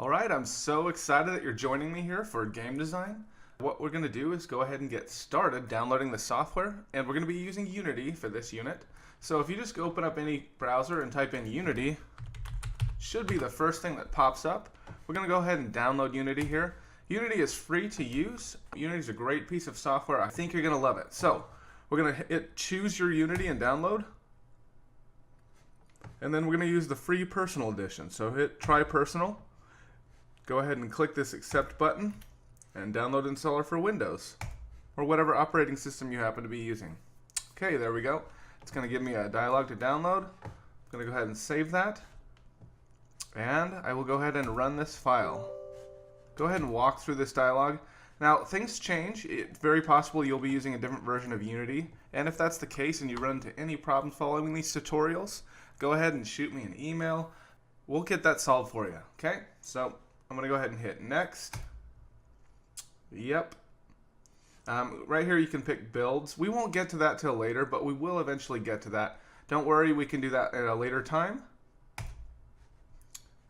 Alright, I'm so excited that you're joining me here for game design. What we're going to do is go ahead and get started downloading the software, and we're going to be using Unity for this unit. So if you just open up any browser and type in Unity, should be the first thing that pops up. We're going to go ahead and download Unity here. Unity is free to use. Unity is a great piece of software. I think you're going to love it. So we're going to hit choose your Unity and download. And then we're going to use the free personal edition. So hit try personal. Go ahead and click this accept button and download installer for Windows or whatever operating system you happen to be using. Okay, there we go. It's going to give me a dialog to download. I'm going to go ahead and save that. And I will go ahead and run this file. Go ahead and walk through this dialog. Now, things change. It's very possible you'll be using a different version of Unity. And if that's the case and you run into any problems following these tutorials, go ahead and shoot me an email. We'll get that solved for you. Okay? So I'm going to go ahead and hit next. Yep. Right here you can pick builds. We won't get to that till later, but we will eventually get to that. Don't worry, we can do that at a later time.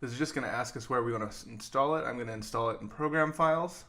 This is just going to ask us where we want to install it. I'm going to install it in program files.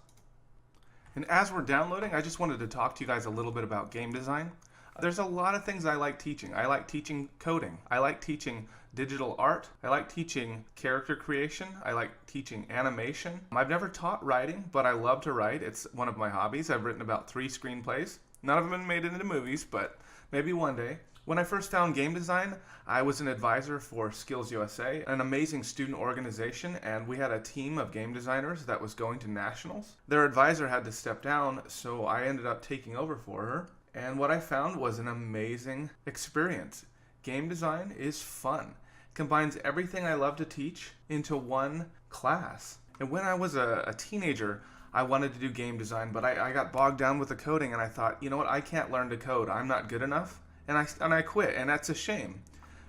And as we're downloading, I just wanted to talk to you guys a little bit about game design. There's a lot of things I like teaching. I like teaching coding. I like teaching digital art. I like teaching character creation. I like teaching animation. I've never taught writing, but I love to write. It's one of my hobbies. I've written about 3 screenplays. None of them have been made into movies, but maybe one day. When I first found game design, I was an advisor for Skills USA, an amazing student organization, and we had a team of game designers that was going to nationals. Their advisor had to step down, so I ended up taking over for her. And what I found was an amazing experience. Game design is fun. It combines everything I love to teach into one class. And when I was a teenager, I wanted to do game design, but I got bogged down with the coding, and I thought, you know what, I can't learn to code. I'm not good enough. And I quit, and that's a shame.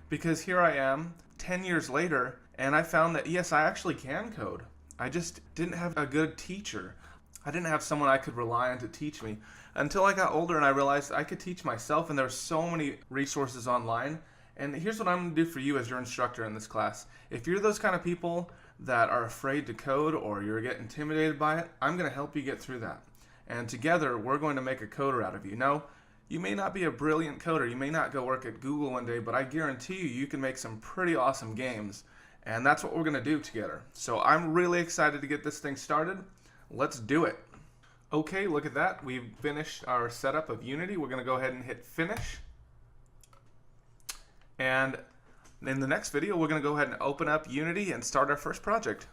Because here I am, 10 years later, and I found that, yes, I actually can code. I just didn't have a good teacher. I didn't have someone I could rely on to teach me until I got older and I realized I could teach myself, and there's so many resources online. And here's what I'm going to do for you as your instructor in this class. If you're those kind of people that are afraid to code or you're getting intimidated by it, I'm going to help you get through that. And together, we're going to make a coder out of you. Now, you may not be a brilliant coder, you may not go work at Google one day, but I guarantee you can make some pretty awesome games. And that's what we're going to do together. So I'm really excited to get this thing started. Let's do it. Okay, look at that. We've finished our setup of Unity. We're going to go ahead and hit finish. And in the next video, we're going to go ahead and open up Unity and start our first project.